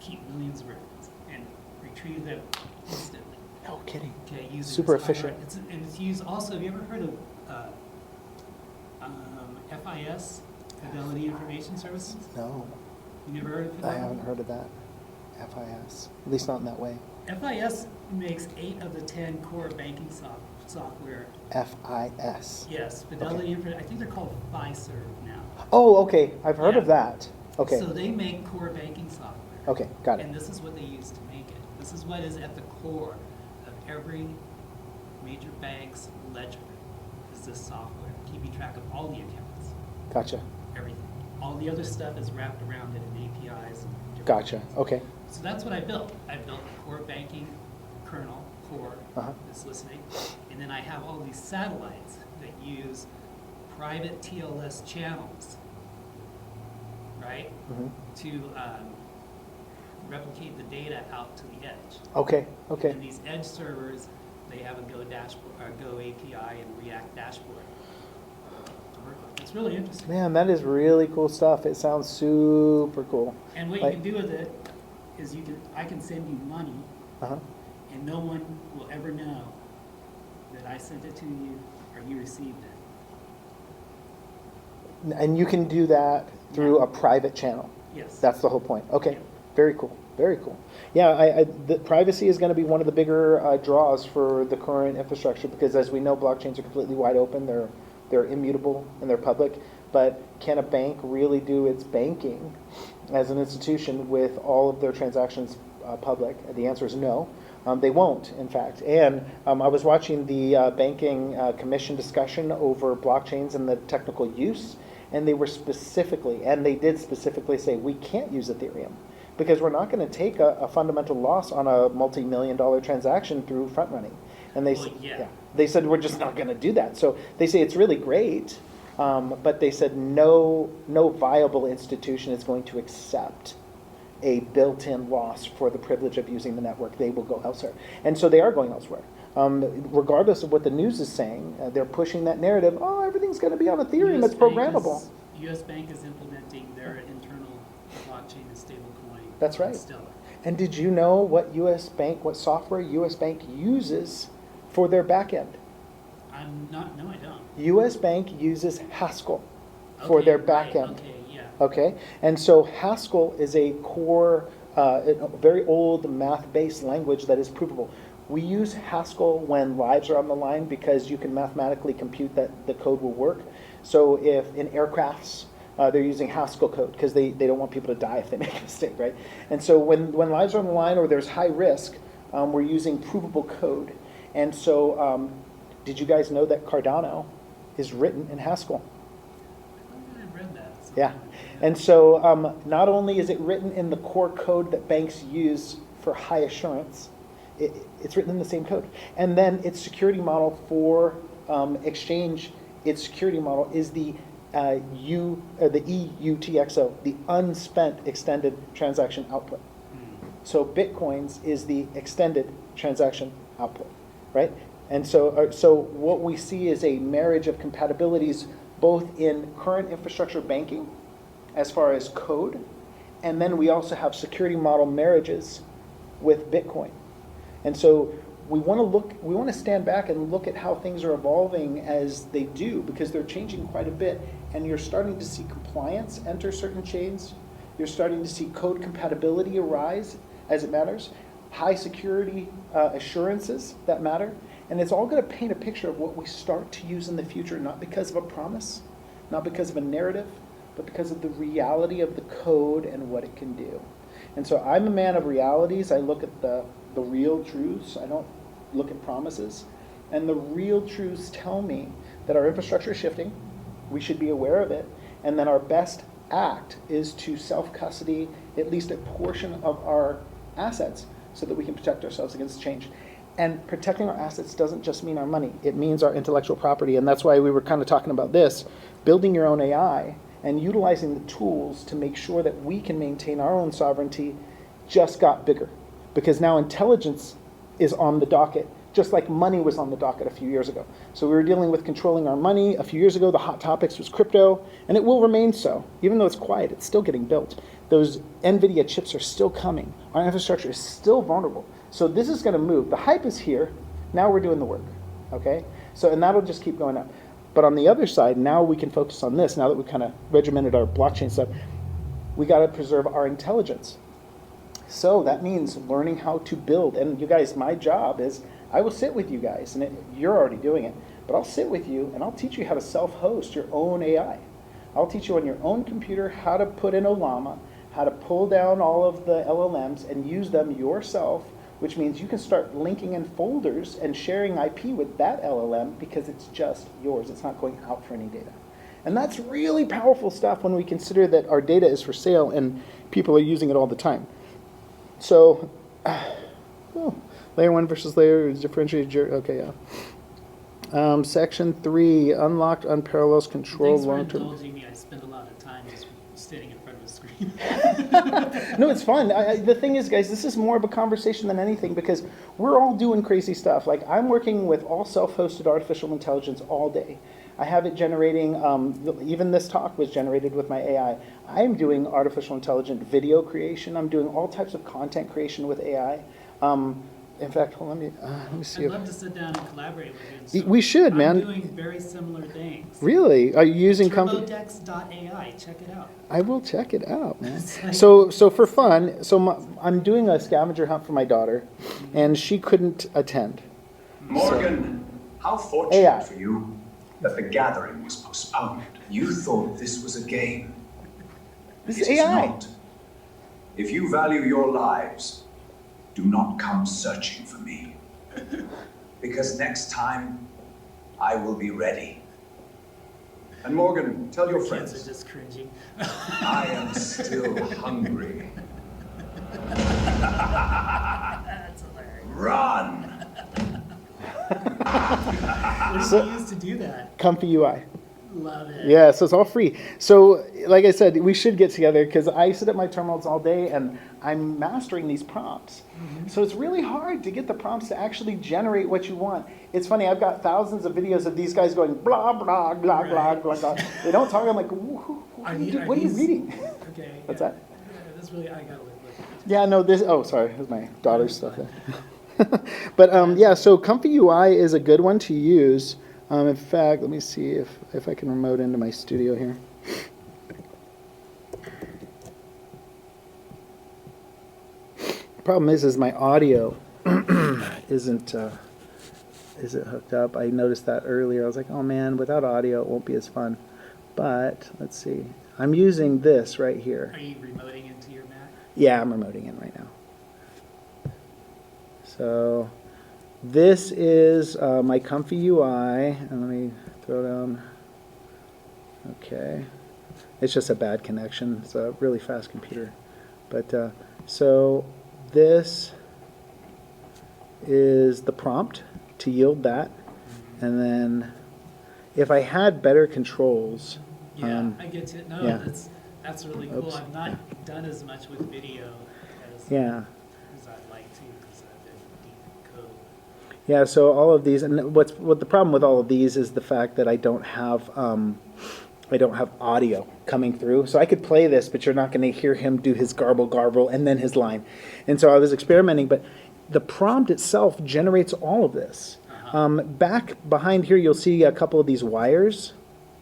keep millions of records and retrieve them instantly. No kidding. Okay, using Super this efficient. And it's used also. Have you ever heard of FIS, Fidelity Information Services? No, You never heard of I Fidelity? haven't heard of that. FIS. At least not in that way. FIS makes 8 of the 10 core banking software. FIS. Yes, Fidelity I think they're called Fiserv now. Oh, okay. I've heard of Yeah. that. Okay. So they make core banking software. Okay, got it. And this is what they use to make it. This is what is at the core of every major bank's ledger, is this software, keeping track of all the accounts, Gotcha. everything. All the other stuff is wrapped around it in APIs. And different Gotcha. things. Okay. So that's what I built. I built the core banking kernel, core, that's listening. And then I have all these satellites that use private TLS channels, right, hmm to replicate the data out to the edge. Okay. Okay. And these edge servers, they have a Go dashboard, or Go API and React dashboard to work with. It's really interesting. Man, that is really cool stuff. It sounds super cool. And what Like- you can do with it is I can send you money, Uh-huh. and no one will ever know that I sent it to you or you received it. And you can do that through Yeah. a private channel. Yes. That's the whole point. Okay. Yeah. Very cool. Very cool. Yeah, the privacy is going to be one of the bigger draws for the current infrastructure because, as we know, blockchains are completely wide open. They're immutable and they're public. But can a bank really do its banking as an institution with all of their transactions public? The answer is no. They won't, in fact. And I was watching the banking commission discussion over blockchains and the technical use, and they did specifically say we can't use Ethereum because we're not going to take a fundamental loss on a multi-million-dollar transaction through front running. And they Well, said, yeah. they said we're just not going to do that. So they say it's really great, but they said no viable institution is going to accept a built-in loss for the privilege of using the network. They will go elsewhere. And so they are going elsewhere. Regardless of what the news is saying, they're pushing that narrative, oh, everything's going to be on Ethereum, it's programmable. US Bank is implementing their internal blockchain and stablecoin. That's right. Stellar. And did you know what what software US Bank uses for their backend? No, I don't. US Bank uses Haskell for their backend. Okay, yeah. Okay, and so Haskell is a core, a very old math-based language that is provable. We use Haskell when lives are on the line because you can mathematically compute that the code will work. So if in aircrafts, they're using Haskell code because they don't want people to die if they make a mistake, right? And so when lives are on the line or there's high risk, we're using provable code. And so did you guys know that Cardano is written in Haskell? I've read that. Yeah. And so not only is it written in the core code that banks use for high assurance, it's written in the same code. And then its security model for exchange, its security model is the EUTXO, the unspent extended transaction output. So Bitcoins is the extended transaction output, right? And so what we see is a marriage of compatibilities both in current infrastructure banking as far as code, and then we also have security model marriages with Bitcoin. And so we want to stand back and look at how things are evolving as they do, because they're changing quite a bit, and you're starting to see compliance enter certain chains. You're starting to see code compatibility arise as it matters, high security assurances that matter, and it's all going to paint a picture of what we start to use in the future, not because of a promise, not because of a narrative, but because of the reality of the code and what it can do. And so I'm a man of realities. I look at the real truths. I don't look at promises. And the real truths tell me that our infrastructure is shifting. We should be aware of it. And then our best act is to self-custody at least a portion of our assets so that we can protect ourselves against change. And protecting our assets doesn't just mean our money. It means our intellectual property. And that's why we were kind of talking about this, building your own AI and utilizing the tools to make sure that we can maintain our own sovereignty just got bigger. Because now intelligence is on the docket, just like money was on the docket a few years ago. So we were dealing with controlling our money. A few years ago, the hot topics was crypto, and it will remain so. Even though it's quiet, it's still getting built. Those NVIDIA chips are still coming. Our infrastructure is still vulnerable. So this is going to move. The hype is here. Now we're doing the work, okay? So, and that'll just keep going up. But on the other side, now we can focus on this. Now that we've kind of regimented our blockchain stuff, we got to preserve our intelligence. So that means learning how to build. And you guys, my job is I will sit with you guys, and you're already doing it, but I'll sit with you and I'll teach you how to self-host your own AI. I'll teach you on your own computer how to put in Olama, how to pull down all of the LLMs and use them yourself, which means you can start linking in folders and sharing IP with that LLM because it's just yours. It's not going out for any data. And that's really powerful stuff when we consider that our data is for sale and people are using it all the time. So, layer 1 versus layer is differentiated. Okay, yeah. Section 3, unlocked, unparalleled control long-term. Thanks for indulging me. I spend a lot of time just sitting in front of the screen. No, it's fun. The thing is, guys, this is more of a conversation than anything because we're all doing crazy stuff. Like, I'm working with all self-hosted artificial intelligence all day. I have it generating, even this talk was generated with my AI. I'm doing artificial intelligent video creation. I'm doing all types of content creation with AI. In fact, let me see. I'd love to sit down and collaborate with you. We should, man. I'm doing very similar things. Really? Are you using Turbodex.ai. Check it out. I will check it out, man. So for fun, I'm doing a scavenger hunt for my daughter, and she couldn't attend. Morgan, how fortunate AI. for you that the gathering was postponed. You thought this was a game. This It is is AI. not. If you value your lives, do not come searching for me. Because next time, I will be ready. And Morgan, tell your Kids friends, are just cringing. I am still hungry. That's hilarious. Run! What do you use to do that? Comfy UI. Love it. Yeah, so it's all free. So, like I said, we should get together because I sit at my terminals all day and I'm mastering these prompts. So it's really hard to get the prompts to actually generate what you want. It's funny, I've got thousands of videos of these guys going blah, blah, blah, blah, blah, blah. They don't talk. I'm like, what are you reading? Okay. What's that? Yeah, that's really, I gotta look. Yeah, no, sorry, this is my daughter's stuff. But yeah, so Comfy UI is a good one to use. In fact, let me see if I can remote into my studio here. The problem is my audio isn't hooked up. I noticed that earlier. I was like, oh man, without audio it won't be as fun. But let's see. I'm using this right here. Are you remoting into your Mac? Yeah, I'm remoting in right now. So this is my Comfy UI, and let me throw down. Okay, it's just a bad connection. It's a really fast computer, but so this is the prompt to yield that, and then if I had better controls. Yeah, I get it. No, yeah. that's really cool. Oops. I've not done as much with video as Yeah. I'd like to, because I've been deep in code. Yeah, so all of these, and what the problem with all of these is the fact that I don't have audio coming through. So I could play this, but you're not going to hear him do his garble and then his line. And so I was experimenting, but the prompt itself generates all of this. Back behind here, you'll see a couple of these wires.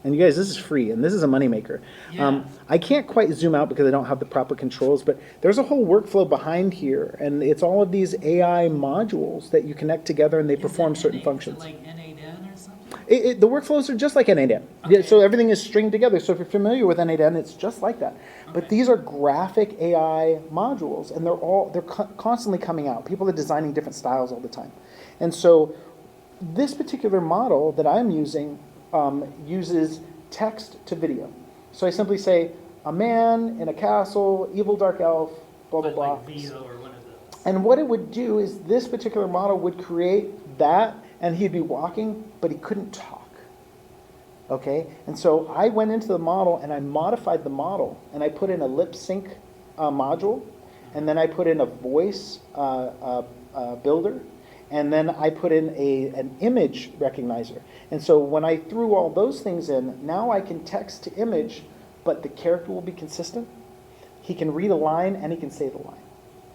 And you guys, this is free, and this is a moneymaker. Yeah. I can't quite zoom out because I don't have the proper controls, but there's a whole workflow behind here, and it's all of these AI modules that you connect together, and they perform certain functions. Is it like N8N or something? The workflows are just like N8N. Okay. Yeah, so everything is stringed together. So if you're familiar with N8N, it's just like that. But Okay. these are graphic AI modules, and they're constantly coming out. People are designing different styles all the time. And so this particular model that I'm using uses text to video. So I simply say, a man in a castle, evil dark elf, blah, blah, But blah. like VO or one of those. And what it would do is this particular model would create that, and he'd be walking, but he couldn't talk. Okay? And so I went into the model and I modified the model, and I put in a lip sync module, and then I put in a voice builder, and then I put in an image recognizer. And so when I threw all those things in, now I can text to image, but the character will be consistent. He can read a line and he can say the line.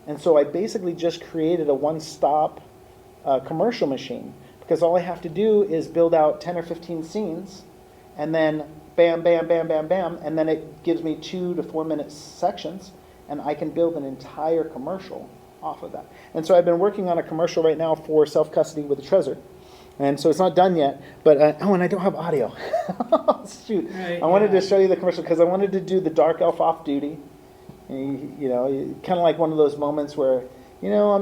And so I basically just created a one-stop commercial machine, because all I have to do is build out 10 or 15 scenes, and then bam, bam, bam, bam, bam, and then it gives me 2 to 4 minute sections, and I can build an entire commercial off of that. And so I've been working on a commercial right now for self-custody with a Trezor. And so it's not done yet, but, and I don't have audio. Shoot. Right, I wanted yeah. to show you the commercial because I wanted to do the dark elf off duty. And, you know, kind of like one of those moments where, you know,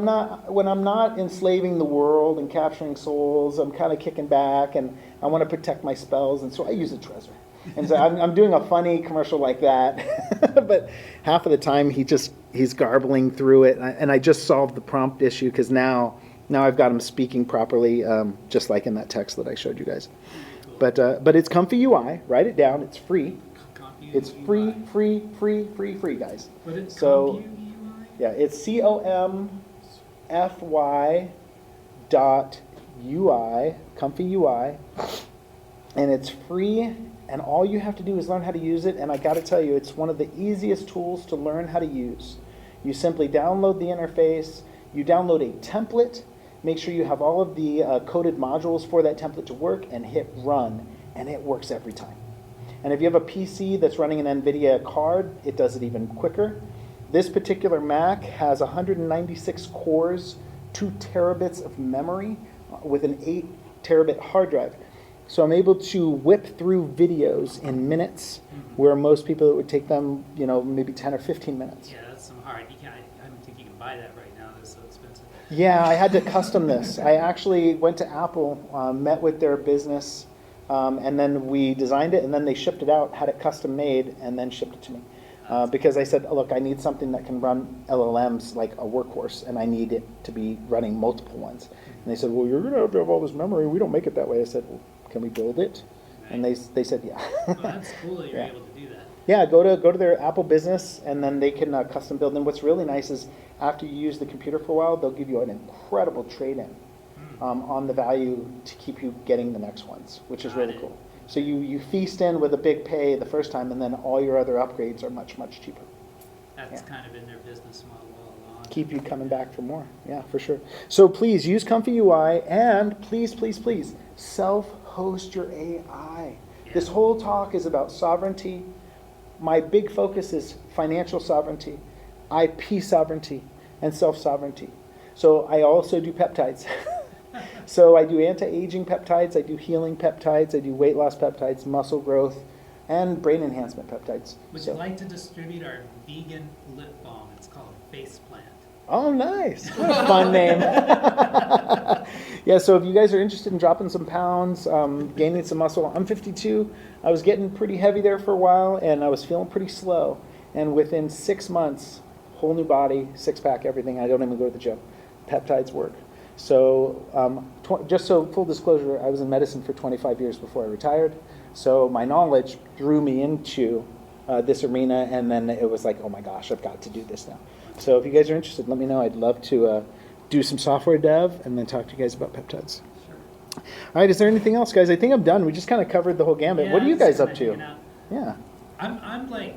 when I'm not enslaving the world and capturing souls, I'm kind of kicking back and I want to protect my spells. And so I use a Trezor. And so I'm doing a funny commercial like that, but half of the time he's garbling through it, and I just solved the prompt issue because now I've got him speaking properly, just like in that text that I showed you guys. But it's Comfy UI. Write it down. It's free. It's free, guys. What is So Comfy UI? yeah, it's COMFY.UI, Comfy UI, and it's free. And all you have to do is learn how to use it. And I got to tell you, it's one of the easiest tools to learn how to use. You simply download the interface. You download a template. Make sure you have all of the coded modules for that template to work, and hit run. And it works every time. And if you have a PC that's running an NVIDIA card, it does it even quicker. This particular Mac has 196 cores, 2 terabits of memory with an 8 terabit hard drive. So I'm able to whip through videos in minutes, where most people it would take them, you know, maybe 10 or 15 minutes. Yeah, that's some hard. I don't think you can buy that right now. That's so expensive. Yeah, I had to custom this. I actually went to Apple, met with their business, and then we designed it, and then they shipped it out, had it custom made, and then shipped it to me. Because I said, look, I need something that can run LLMs like a workhorse, and I need it to be running multiple ones. And they said, well, you're going to have all this memory. We don't make it that way. I said, well, can we build it? And they said, yeah. Well, that's cool that you're Yeah. able to do that. Yeah, go to their Apple business, and then they can custom build. And what's really nice is after you use the computer for a while, they'll give you an incredible trade-in on the value to keep you getting the next ones, which is Got really it. cool. So you feast in with a big pay the first time, and then all your other upgrades are much, much cheaper. That's Yeah. kind of in their business model all along. Keep you coming back for more. Yeah, for sure. So please use Comfy UI, and please, please, please, self-host your AI. This Yeah. whole talk is about sovereignty. My big focus is financial sovereignty, IP sovereignty, and self-sovereignty. So I also do peptides. So I do anti-aging peptides, I do healing peptides, I do weight loss peptides, muscle growth, and brain enhancement peptides. Would So- you like to distribute our vegan lip balm? It's called Faceplant. Oh, nice. What a fun name. Yeah, so if you guys are interested in dropping some pounds, gaining some muscle, I'm 52. I was getting pretty heavy there for a while, and I was feeling pretty slow. And within 6 months, whole new body, six-pack, everything. I don't even go to the gym. Peptides work. So just so full disclosure, I was in medicine for 25 years before I retired. So my knowledge drew me into this arena, and then it was like, oh my gosh, I've got to do this now. So if you guys are interested, let me know. I'd love to do some software dev and then talk to you guys about peptides. Sure. All right, is there anything else, guys? I think I'm done. We just kind of covered the whole gambit. What are you guys just up kinda to? hanging out. Yeah. I'm like,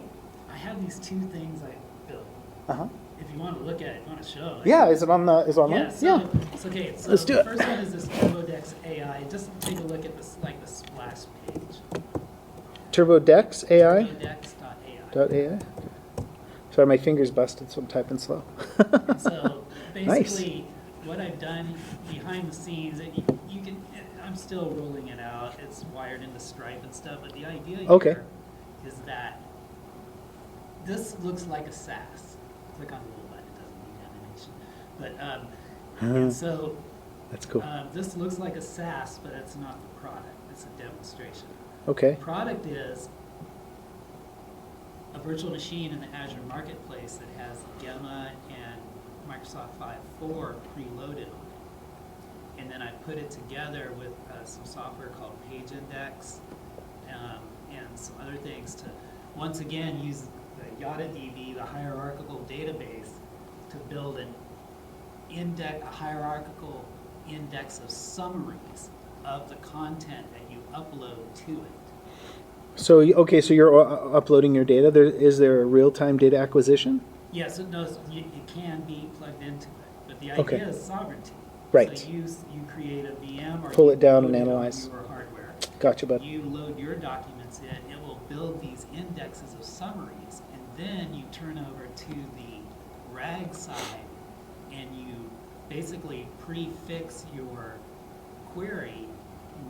I have these two things I built. Uh-huh. If you want to look at it, if you want to show. Yeah, is it online? Yeah, so, Yeah. it's okay. So Let's do the it. first one is this TurboDex AI. Just take a look at this, like the splash page. TurboDex AI. TurboDex.ai. Sorry, my finger's busted, so I'm typing slow. And so Nice. basically, what I've done behind the scenes, you can. I'm still rolling it out. It's wired into Stripe and stuff, but the idea Okay. here is that this looks like a SaaS. Click on the little button; it doesn't need animation. But and so That's cool. this looks like a SaaS, but it's not the product. It's a demonstration. Okay. The product is a virtual machine in the Azure Marketplace that has Gemma and Microsoft 5.4 preloaded on it. And then I put it together with some software called Page Index and some other things to, once again, use the YadaDB, the hierarchical database, to build a hierarchical index of summaries of the content that you upload to it. So, okay, so you're uploading your data. Is there a real-time data acquisition? Yes, it knows it can be plugged into it, but the Okay. idea is sovereignty. Right. So you create a VM or Pull you it down load and it on analyze. your hardware. Gotcha, bud. You load your documents in, it will build these indexes of summaries, and then you turn over to the RAG side, and you basically prefix your query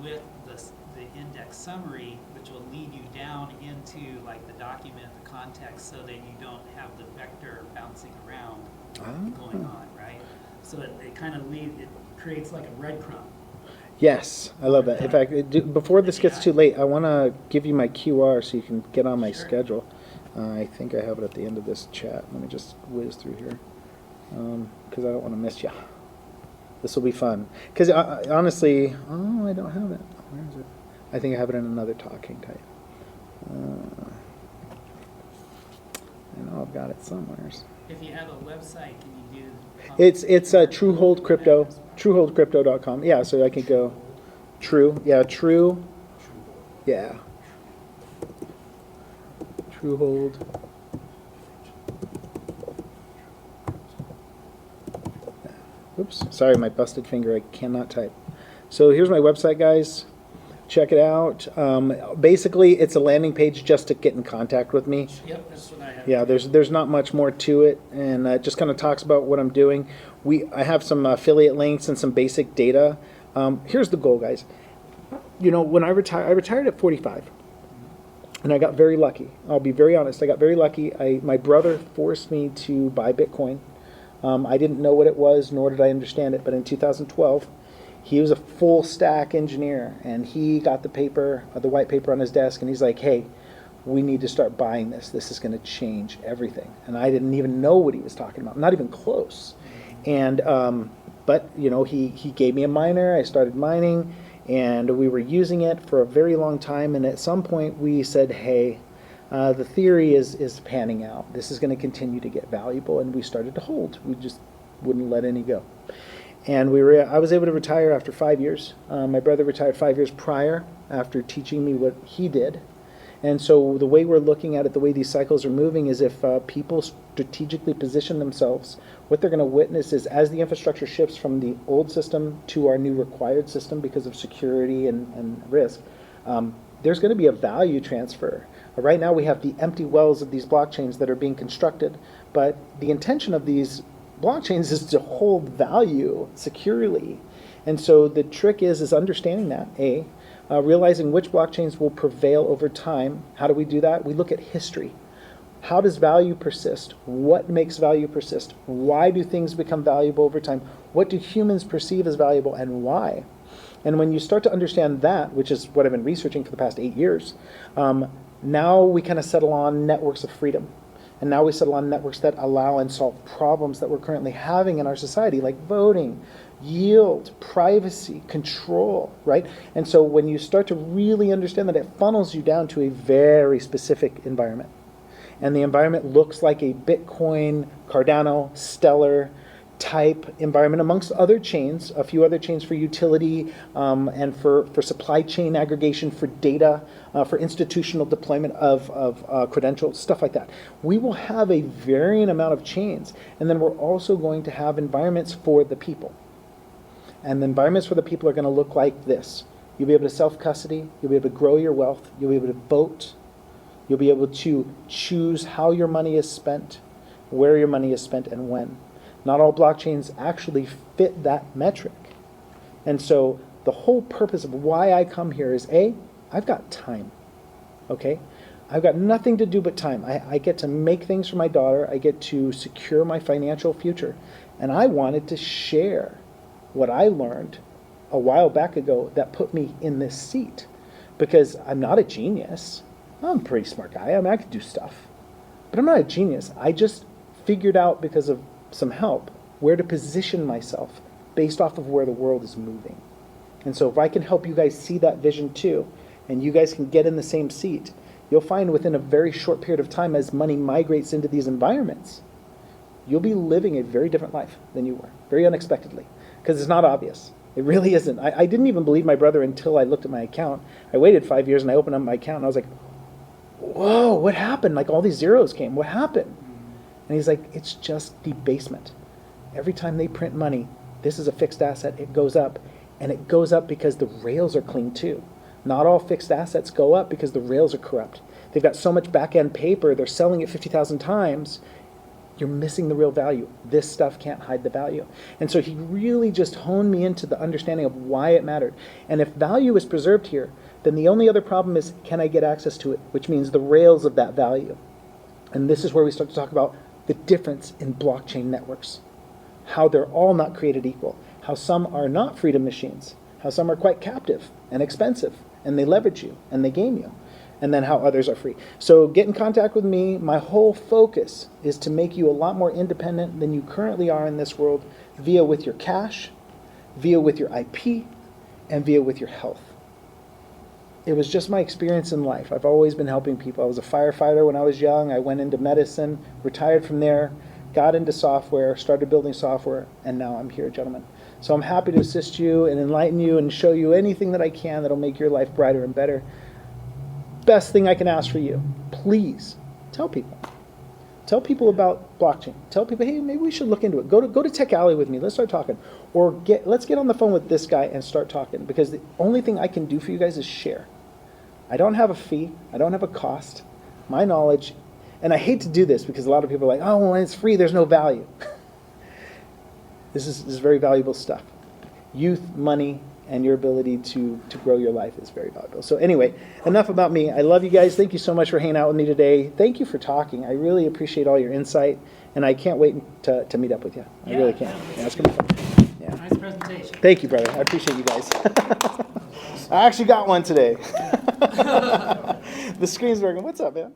with the index summary, which will lead you down into like the document, the context, so that you don't have the vector bouncing around going on, right? So it kind of it creates like a breadcrumb. Yes, I love that. In fact, before this gets too late, I want to give you my QR so you can get on my Sure. schedule. I think I have it at the end of this chat. Let me just whiz through here because I don't want to miss you. This will be fun. Because honestly, I don't have it. Where is it? I think I have it in another talking type. I know I've got it somewhere. If you have a website, can you do? It's Truehold Crypto, trueholdcrypto.com. Yeah, so I can go True. Yeah, True. Yeah. Truehold. Oops, sorry, my busted finger. I cannot type. So here's my website, guys. Check it out. Basically, it's a landing page just to get in contact with me. Yep, that's what I have. Yeah, there's not much more to it, and it just kind of talks about what I'm doing. I have some affiliate links and some basic data. Here's the goal, guys. You know, when I retired at 45, and I got very lucky. I'll be very honest. I got very lucky. My brother forced me to buy Bitcoin. I didn't know what it was, nor did I understand it. But in 2012, he was a full stack engineer, and he got the white paper on his desk, and he's like, "Hey, we need to start buying this. This is going to change everything." And I didn't even know what he was talking about, not even close. And but you know, he gave me a miner. I started mining, And we were using it for a very long time, and at some point we said, hey, the theory is panning out. This is going to continue to get valuable, and we started to hold. We just wouldn't let any go. And I was able to retire after 5 years. My brother retired 5 years prior after teaching me what he did. And so the way we're looking at it, the way these cycles are moving, is if people strategically position themselves, what they're going to witness is as the infrastructure shifts from the old system to our new required system because of security and risk, there's going to be a value transfer. Right now we have the empty wells of these blockchains that are being constructed, but the intention of these blockchains is to hold value securely. And so the trick is understanding that, realizing which blockchains will prevail over time. How do we do that? We look at history. How does value persist? What makes value persist? Why do things become valuable over time? What do humans perceive as valuable, and why? And when you start to understand that, which is what I've been researching for the past 8 years, now we kind of settle on networks of freedom. And now we settle on networks that allow and solve problems that we're currently having in our society, like voting, yield, privacy, control, right? And so when you start to really understand that, it funnels you down to a very specific environment. And the environment looks like a Bitcoin, Cardano, Stellar type environment, amongst other chains, a few other chains for utility and for supply chain aggregation, for data, for institutional deployment of credentials, stuff like that. We will have a varying amount of chains, and then we're also going to have environments for the people. And the environments for the people are going to look like this. You'll be able to self-custody, you'll be able to grow your wealth, you'll be able to vote, you'll be able to choose how your money is spent, where your money is spent, and when. Not all blockchains actually fit that metric. And so the whole purpose of why I come here is, I've got time, okay? I've got nothing to do but time. I get to make things for my daughter. I get to secure my financial future. And I wanted to share what I learned a while back ago that put me in this seat. Because I'm not a genius. I'm a pretty smart guy. I mean, I could do stuff. But I'm not a genius. I just figured out, because of some help, where to position myself based off of where the world is moving. And so if I can help you guys see that vision too, and you guys can get in the same seat, you'll find within a very short period of time, as money migrates into these environments, you'll be living a very different life than you were, very unexpectedly, because it's not obvious. It really isn't. I didn't even believe my brother until I looked at my account. I waited 5 years and I opened up my account and I was like, whoa, what happened? Like all these zeros came. What happened? And he's like, it's just debasement. Every time they print money, this is a fixed asset, it goes up. And it goes up because the rails are clean too. Not all fixed assets go up because the rails are corrupt. They've got so much back-end paper, they're selling it 50,000 times, you're missing the real value. This stuff can't hide the value. And so he really just honed me into the understanding of why it mattered. And if value is preserved here, then the only other problem is, can I get access to it? Which means the rails of that value. And this is where we start to talk about the difference in blockchain networks, how they're all not created equal, how some are not freedom machines, how some are quite captive and expensive, and they leverage you and they game you, and then how others are free. So get in contact with me. My whole focus is to make you a lot more independent than you currently are in this world, via with your cash, via with your IP, and via with your health. It was just my experience in life. I've always been helping people. I was a firefighter when I was young. I went into medicine, retired from there, got into software, started building software, and now I'm here, gentlemen. So I'm happy to assist you and enlighten you and show you anything that I can that'll make your life brighter and better. Best thing I can ask for you, please tell people. Tell people about blockchain. Tell people, hey, maybe we should look into it. Go to Tech Alley with me. Let's start talking. Or let's get on the phone with this guy and start talking, because the only thing I can do for you guys is share. I don't have a fee. I don't have a cost. My knowledge, and I hate to do this because a lot of people are like, oh, well, it's free, there's no value. This is very valuable stuff. Youth, money, and your ability to grow your life is very valuable. So anyway, enough about me. I love you guys. Thank you so much for hanging out with me today. Thank you for talking. I really appreciate all your insight, and I can't wait to meet up with you. I really can't. Yeah, it's going to be fun. Yeah. Nice presentation. Thank you, brother. I appreciate you guys. I actually got one today. The screen's working. What's up, man?